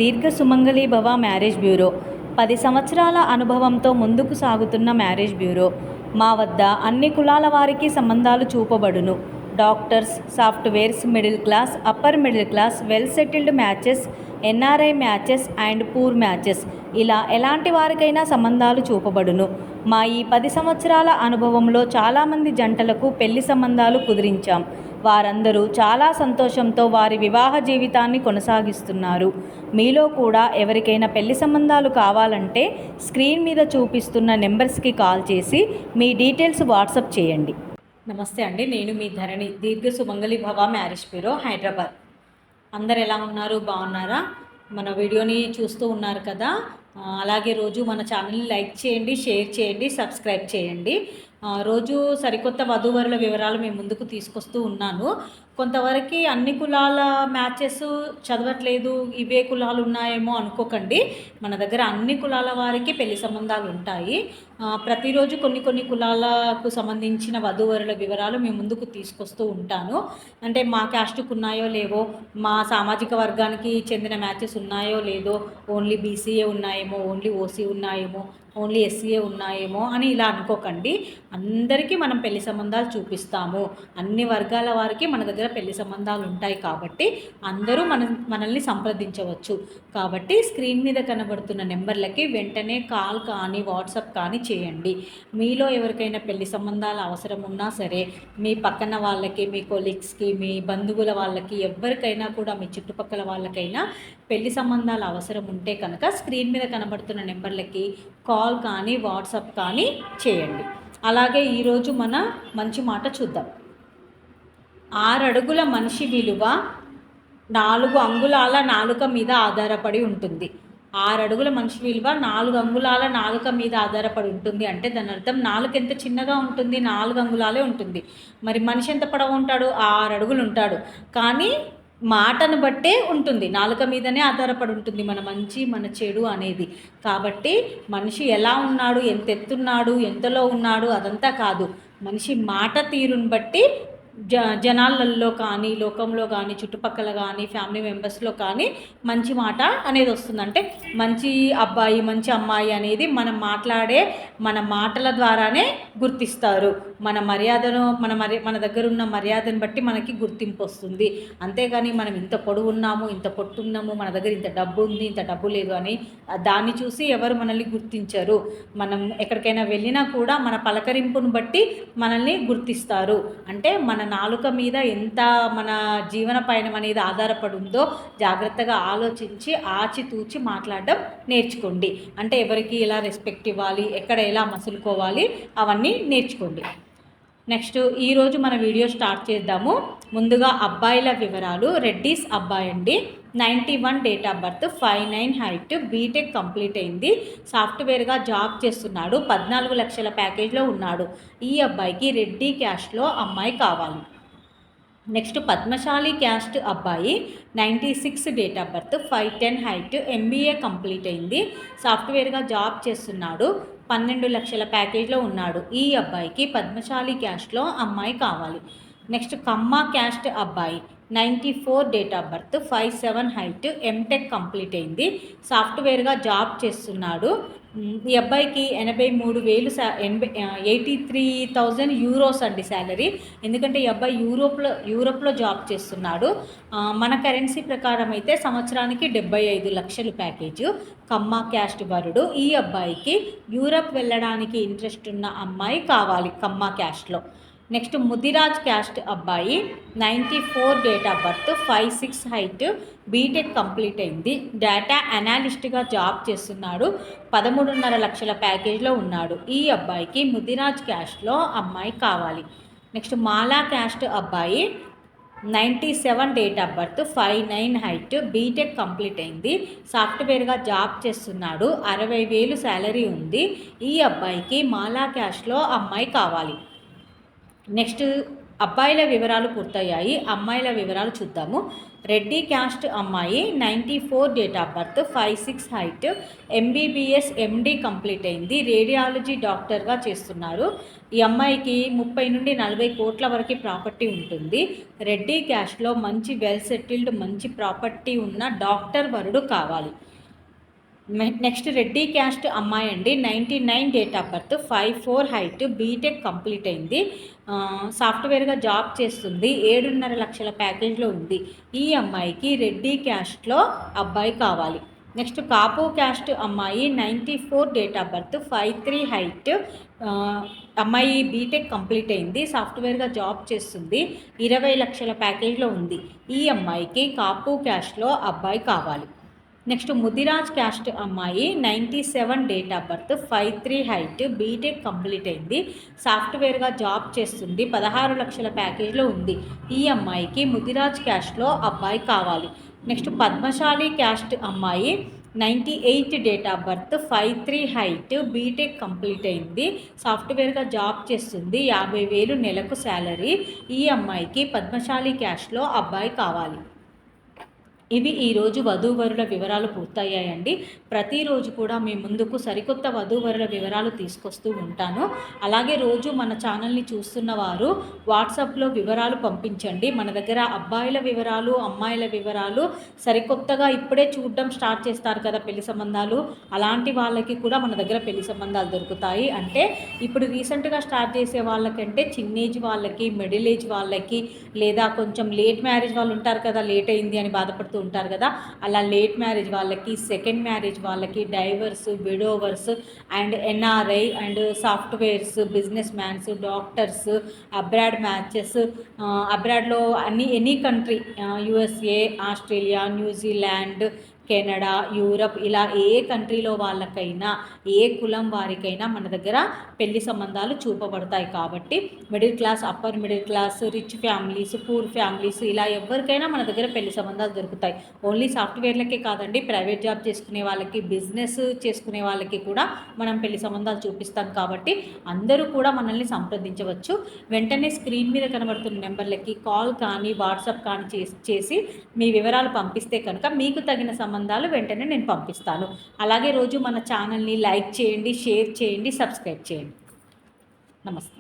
దీర్ఘ సుమంగళి భవ marriage bureau 10 సంవత్సరాల అనుభవంతో ముందుకు సాగుతున్న మ్యారేజ్ బ్యూరో. మా వద్ద అన్ని కులాల వారికి సంబంధాలు చూపబడును. Doctors, softwares, middle class, upper middle class, well settled matches, NRI matches and poor matches, ఇలా ఎలాంటి వారికైనా సంబంధాలు చూపబడును. మా ఈ 10 సంవత్సరాల అనుభవంలో చాలామంది జంటలకు పెళ్లి సంబంధాలు కుదిరించాం. వారందరూ చాలా సంతోషంతో వారి వివాహ జీవితాన్ని కొనసాగిస్తున్నారు. మీలో కూడా ఎవరికైనా పెళ్లి సంబంధాలు కావాలంటే స్క్రీన్ మీద చూపిస్తున్న నెంబర్స్కి కాల్ చేసి మీ డీటెయిల్స్ వాట్సాప్ చేయండి. నమస్తే అండి, నేను మీ ధరణి, దీర్ఘ సుమంగళి భవ మ్యారేజ్ బ్యూరో, హైదరాబాద్. అందరు ఎలా ఉన్నారు? బాగున్నారా? మన వీడియోని చూస్తూ ఉన్నారు కదా. అలాగే రోజు మన ఛానల్ని లైక్ చేయండి, షేర్ చేయండి, సబ్స్క్రైబ్ చేయండి. రోజు సరికొత్త వధూవరుల వివరాలు మేము ముందుకు తీసుకొస్తూ ఉన్నాను. కొంతవరకు అన్ని కులాల మ్యాచెస్ చదవట్లేదు, ఇవే కులాలు ఉన్నాయేమో అనుకోకండి. మన దగ్గర అన్ని కులాల వారికి పెళ్లి సంబంధాలు ఉంటాయి. ప్రతిరోజు కొన్ని కులాలకు సంబంధించిన వధూవరుల వివరాలు మేము ముందుకు తీసుకొస్తూ ఉంటాను. అంటే మా క్యాస్ట్కు ఉన్నాయో లేవో, మా సామాజిక వర్గానికి చెందిన మ్యాచెస్ ఉన్నాయో లేదో, ఓన్లీ బీసీఏ ఉన్నాయేమో, ఓన్లీ ఓసీ ఉన్నాయేమో, ఓన్లీ ఎస్సీఏ ఉన్నాయేమో అని ఇలా అనుకోకండి. అందరికీ మనం పెళ్లి సంబంధాలు చూపిస్తాము. అన్ని వర్గాల వారికి మన దగ్గర పెళ్లి సంబంధాలు ఉంటాయి కాబట్టి అందరూ మనల్ని సంప్రదించవచ్చు. కాబట్టి స్క్రీన్ మీద కనబడుతున్న నెంబర్లకి వెంటనే కాల్ కానీ వాట్సాప్ కానీ చేయండి. మీలో ఎవరికైనా పెళ్లి సంబంధాలు అవసరం ఉన్నా సరే, మీ పక్కన వాళ్ళకి, మీ కొలీగ్స్కి, మీ బంధువుల వాళ్ళకి, ఎవరికైనా కూడా మీ చుట్టుపక్కల వాళ్ళకైనా పెళ్లి సంబంధాలు అవసరం ఉంటే కనుక స్క్రీన్ మీద కనబడుతున్న నెంబర్లకి కాల్ కానీ వాట్సాప్ కానీ చేయండి. అలాగే ఈరోజు మన మంచి మాట చూద్దాం. 6 అడుగుల మనిషి విలువ 4 అంగుళాల నాలుక మీద ఆధారపడి ఉంటుంది. 6 అడుగుల మనిషి విలువ 4 అంగుళాల నాలుక మీద ఆధారపడి ఉంటుంది అంటే దాని అర్థం నాలుక ఎంత చిన్నగా ఉంటుంది? 4 అంగుళాలే ఉంటుంది. మరి మనిషి ఎంత పొడవు ఉంటాడు? 6 అడుగులు ఉంటాడు. కానీ మాటను బట్టే ఉంటుంది, నాలుక మీదనే ఆధారపడి ఉంటుంది మన మంచి మన చెడు అనేది. కాబట్టి మనిషి ఎలా ఉన్నాడు, ఎంత ఎత్తున్నాడు, ఎంతలో ఉన్నాడు అదంతా కాదు, మనిషి మాట తీరుని బట్టి జనాలలో కానీ, లోకంలో కానీ, చుట్టుపక్కల కానీ, ఫ్యామిలీ మెంబర్స్లో కానీ మంచి మాట అనేది వస్తుంది. అంటే మంచి అబ్బాయి, మంచి అమ్మాయి అనేది మనం మాట్లాడే మన మాటల ద్వారానే గుర్తిస్తారు. మన మర్యాదను మన దగ్గర ఉన్న మర్యాదను బట్టి మనకి గుర్తింపు వస్తుంది. అంతేగాని మనం ఇంత పొడుగున్నాము, ఇంత పొట్టున్నాము, మన దగ్గర ఇంత డబ్బు ఉంది, ఇంత డబ్బు లేదు అని దాన్ని చూసి ఎవరు మనల్ని గుర్తించరు. మనం ఎక్కడికైనా వెళ్ళినా కూడా మన పలకరింపును బట్టి మనల్ని గుర్తిస్తారు. అంటే మన నాలుక మీద ఎంత మన జీవన పయనం అనేది ఆధారపడి ఉందో జాగ్రత్తగా ఆలోచించి ఆచితూచి మాట్లాడడం నేర్చుకోండి. అంటే ఎవరికి ఎలా రెస్పెక్ట్ ఇవ్వాలి, ఎక్కడ ఎలా మసులుకోవాలి అవన్నీ నేర్చుకోండి. నెక్స్ట్ ఈరోజు మన వీడియో స్టార్ట్ చేద్దాము. ముందుగా అబ్బాయిల వివరాలు. రెడ్డిస్ అబ్బాయి అండి, 91 date of birth, 5'9" height, BTech complete అయింది, సాఫ్ట్వేర్గా జాబ్ చేస్తున్నాడు, 14 లక్షల ప్యాకేజ్లో ఉన్నాడు. ఈ అబ్బాయికి రెడ్డి క్యాస్ట్లో అమ్మాయి కావాలి. నెక్స్ట్ పద్మశాలి క్యాస్ట్ అబ్బాయి, 96 date of birth, 5'10" height, MBA complete అయింది, సాఫ్ట్వేర్గా జాబ్ చేస్తున్నాడు, 12 లక్షల ప్యాకేజ్లో ఉన్నాడు. ఈ అబ్బాయికి పద్మశాలి క్యాస్ట్లో అమ్మాయి కావాలి. నెక్స్ట్ కమ్మ క్యాస్ట్ అబ్బాయి, 94 date of birth, 5'7" height, MTech complete అయింది, సాఫ్ట్వేర్గా జాబ్ చేస్తున్నాడు. ఈ అబ్బాయికి 83,000 యూరోస్ అండి శాలరీ. ఎందుకంటే ఈ అబ్బాయి యూరోప్లో జాబ్ చేస్తున్నాడు. మన కరెన్సీ ప్రకారం అయితే సంవత్సరానికి 75 లక్షలు ప్యాకేజు. కమ్మ క్యాస్ట్ వరుడు. ఈ అబ్బాయికి యూరప్ వెళ్ళడానికి ఇంట్రెస్ట్ ఉన్న అమ్మాయి కావాలి కమ్మ క్యాస్ట్లో. నెక్స్ట్ ముదిరాజ్ క్యాస్ట్ అబ్బాయి, 94 date of birth, 5'6" height, BTech complete అయింది, డేటా అనాలిస్ట్గా జాబ్ చేస్తున్నాడు, 13.5 లక్షల ప్యాకేజ్లో ఉన్నాడు. ఈ అబ్బాయికి ముదిరాజ్ క్యాస్ట్లో అమ్మాయి కావాలి. నెక్స్ట్ మాలా క్యాస్ట్ అబ్బాయి, 97 date of birth, 5'9" height, BTech complete అయింది, సాఫ్ట్వేర్గా జాబ్ చేస్తున్నాడు, 60,000 శాలరీ ఉంది. ఈ అబ్బాయికి మాలా క్యాస్ట్లో అమ్మాయి కావాలి. నెక్స్ట్ అబ్బాయిల వివరాలు పూర్తయ్యాయి, అమ్మాయిల వివరాలు చూద్దాము. రెడ్డి క్యాస్ట్ అమ్మాయి 94 date of birth, 5'6" height, MBBS MD complete అయింది, రేడియాలజీ డాక్టర్గా చేస్తున్నారు. ఈ అమ్మాయికి 30 నుండి 40 కోట్ల వరకు ప్రాపర్టీ ఉంటుంది. రెడ్డి క్యాస్ట్లో మంచి వెల్ సెటిల్డ్ మంచి ప్రాపర్టీ ఉన్న డాక్టర్ వరుడు కావాలి. నెక్స్ట్ రెడ్డి క్యాస్ట్ అమ్మాయి అండి, 99 date of birth, 5'4" height, BTech complete అయింది, సాఫ్ట్వేర్గా జాబ్ చేస్తుంది, 7.5 లక్షల ప్యాకేజ్లో ఉంది. ఈ అమ్మాయికి రెడ్డి క్యాస్ట్లో అబ్బాయి కావాలి. నెక్స్ట్ కాపు క్యాస్ట్ అమ్మాయి 94 డేట్ ఆఫ్ బర్త్, 5'3" హైట్, అమ్మాయి బీటెక్ కంప్లీట్ అయింది, సాఫ్ట్వేర్గా జాబ్ చేస్తుంది, 20 లక్షల ప్యాకేజ్లో ఉంది. ఈ అమ్మాయికి కాపు క్యాస్ట్లో అబ్బాయి కావాలి. నెక్స్ట్ ముదిరాజ్ క్యాస్ట్ అమ్మాయి 97 date of birth, 5'3" height, BTech complete అయింది, సాఫ్ట్వేర్గా జాబ్ చేస్తుంది, 16 లక్షల ప్యాకేజ్లో ఉంది. ఈ అమ్మాయికి ముదిరాజ్ క్యాస్ట్లో అబ్బాయి కావాలి. నెక్స్ట్ పద్మశాలి క్యాస్ట్ అమ్మాయి 98 date of birth, 5'3" height, BTech complete అయింది, సాఫ్ట్వేర్గా జాబ్ చేస్తుంది, 50,000 నెలకు శాలరీ. ఈ అమ్మాయికి పద్మశాలి క్యాస్ట్లో అబ్బాయి కావాలి. ఇవి ఈరోజు వధూవరుల వివరాలు పూర్తయ్యాయండి. ప్రతిరోజు కూడా మీ ముందుకు సరికొత్త వధూవరుల వివరాలు తీసుకొస్తూ ఉంటాను. అలాగే రోజు మన ఛానల్ని చూస్తున్న వారు వాట్సాప్లో వివరాలు పంపించండి. మన దగ్గర అబ్బాయిల వివరాలు, అమ్మాయిల వివరాలు సరికొత్తగా ఇప్పుడే చూడడం స్టార్ట్ చేస్తారు కదా పెళ్లి సంబంధాలు, అలాంటి వాళ్ళకి కూడా మన దగ్గర పెళ్లి సంబంధాలు దొరుకుతాయి. అంటే ఇప్పుడు రీసెంట్గా స్టార్ట్ చేసే వాళ్ళకంటే చిన్న ఏజ్ వాళ్ళకి, మిడిల్ ఏజ్ వాళ్ళకి, లేదా కొంచెం లేట్ మ్యారేజ్ వాళ్ళు ఉంటారు కదా, లేట్ అయింది అని బాధపడుతూ ఉంటారు కదా, అలా లేట్ మ్యారేజ్ వాళ్ళకి, సెకండ్ మ్యారేజ్ వాళ్ళకి, divorce, widowers and NRI and softwares, business mans, doctors, abroad matches, అబ్రాడ్లో any country, USA, Australia, New Zealand, Canada, Europe, ఇలా ఏ కంట్రీలో వాళ్ళకైనా, ఏ కులం వారికైనా మన దగ్గర పెళ్లి సంబంధాలు చూపబడతాయి. కాబట్టి middle class, upper middle class, rich families, poor families, ఇలా ఎవరికైనా మన దగ్గర పెళ్లి సంబంధాలు దొరుకుతాయి. ఓన్లీ సాఫ్ట్వేర్లకే కాదండి, ప్రైవేట్ జాబ్ చేసుకునే వాళ్ళకి, బిజినెస్ చేసుకునే వాళ్ళకి కూడా మనం పెళ్లి సంబంధాలు చూపిస్తాం. కాబట్టి అందరూ కూడా మనల్ని సంప్రదించవచ్చు. వెంటనే స్క్రీన్ మీద కనబడుతున్న నెంబర్లకి కాల్ కానీ వాట్సాప్ కానీ చేసి మీ వివరాలు పంపిస్తే కనుక మీకు తగిన సంబంధాలు వెంటనే నేను పంపిస్తాను. అలాగే రోజు మన ఛానల్ని లైక్ చేయండి, షేర్ చేయండి, సబ్స్క్రైబ్ చేయండి. నమస్తే.